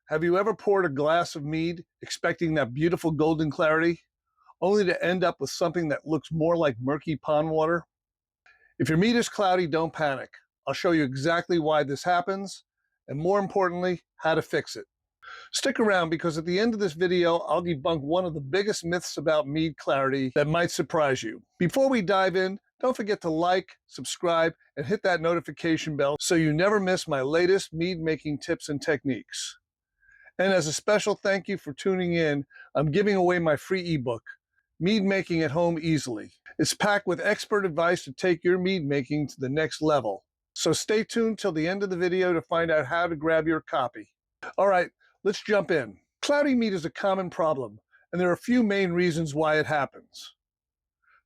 Have you ever poured a glass of mead expecting that beautiful golden clarity, only to end up with something that looks more like murky pond water? If your mead is cloudy, don't panic. I'll show you exactly why this happens, and more importantly, how to fix it. Stick around because at the end of this video, I'll debunk one of the biggest myths about mead clarity that might surprise you. Before we dive in, don't forget to like, subscribe, and hit that notification bell so you never miss my latest mead making tips and techniques. And as a special thank you for tuning in, I'm giving away my free ebook, Mead Making at Home Easily. It's packed with expert advice to take your mead making to the next level. So stay tuned till the end of the video to find out how to grab your copy. All right, let's jump in. Cloudy mead is a common problem, and there are a few main reasons why it happens.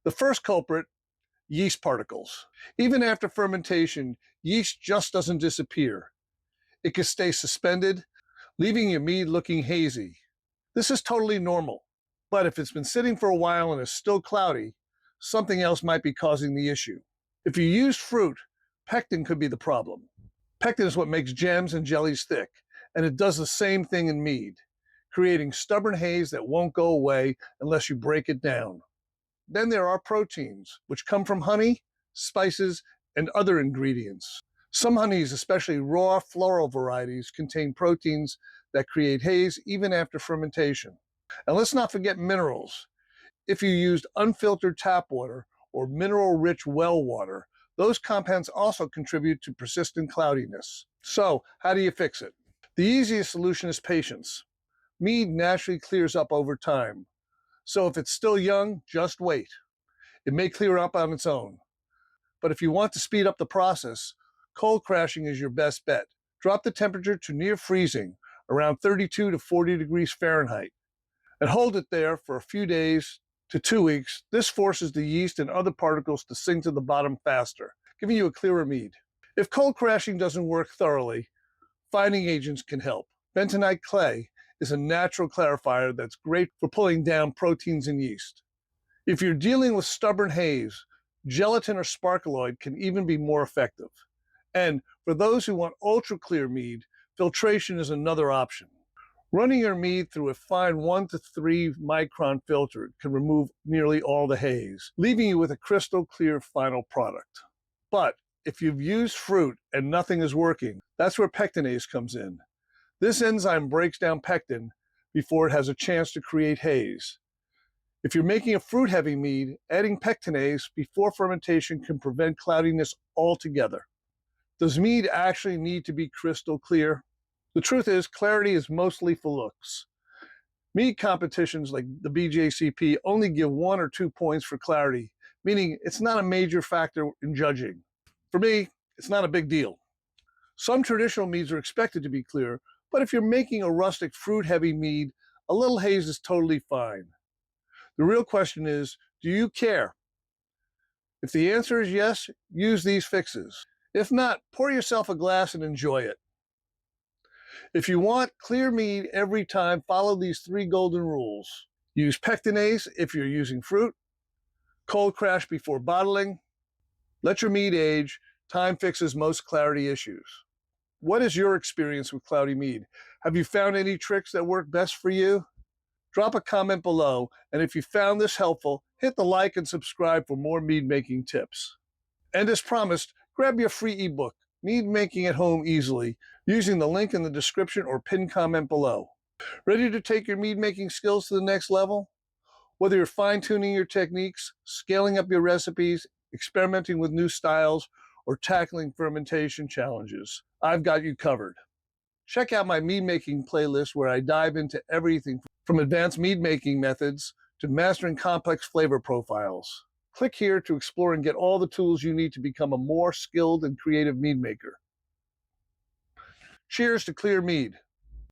The first culprit, yeast particles. Even after fermentation, yeast just doesn't disappear. It can stay suspended, leaving your mead looking hazy. This is totally normal, but if it's been sitting for a while and is still cloudy, something else might be causing the issue. If you use fruit, pectin could be the problem. Pectin is what makes jams and jellies thick, and it does the same thing in mead, creating stubborn haze that won't go away unless you break it down. Then there are proteins, which come from honey, spices, and other ingredients. Some honeys, especially raw floral varieties, contain proteins that create haze even after fermentation. And let's not forget minerals. If you used unfiltered tap water or mineral-rich well water, those compounds also contribute to persistent cloudiness. So, how do you fix it? The easiest solution is patience. Mead naturally clears up over time. So if it's still young, just wait. It may clear up on its own. But if you want to speed up the process, cold crashing is your best bet. Drop the temperature to near freezing, around 32 to 40 degrees Fahrenheit, and hold it there for a few days to 2 weeks. This forces the yeast and other particles to sink to the bottom faster, giving you a clearer mead. If cold crashing doesn't work thoroughly, finding agents can help. Bentonite clay is a natural clarifier that's great for pulling down proteins in yeast. If you're dealing with stubborn haze, gelatin or sparkaloid can even be more effective. And for those who want ultra clear mead, filtration is another option. Running your mead through a fine 1 to 3 micron filter can remove nearly all the haze, leaving you with a crystal clear final product. But if you've used fruit and nothing is working, that's where Pectinase comes in. This enzyme breaks down pectin before it has a chance to create haze. If you're making a fruit-heavy mead, adding Pectinase before fermentation can prevent cloudiness altogether. Does mead actually need to be crystal clear? The truth is, clarity is mostly for looks. Mead competitions like the BJCP only give 1 or 2 points for clarity, meaning it's not a major factor in judging. For me, it's not a big deal. Some traditional meads are expected to be clear, but if you're making a rustic fruit-heavy mead, a little haze is totally fine. The real question is, do you care? If the answer is yes, use these fixes. If not, pour yourself a glass and enjoy it. If you want clear mead every time, follow these 3 golden rules. Use Pectinase if you're using fruit. Cold crash before bottling. Let your mead age. Time fixes most clarity issues. What is your experience with cloudy mead? Have you found any tricks that work best for you? Drop a comment below, and if you found this helpful, hit the like and subscribe for more mead making tips. And as promised, grab your free ebook, Mead Making at Home Easily, using the link in the description or pinned comment below. Ready to take your mead making skills to the next level? Whether you're fine-tuning your techniques, scaling up your recipes, experimenting with new styles, or tackling fermentation challenges, I've got you covered. Check out my mead making playlist where I dive into everything from advanced mead making methods to mastering complex flavor profiles. Click here to explore and get all the tools you need to become a more skilled and creative mead maker. Cheers to clear mead.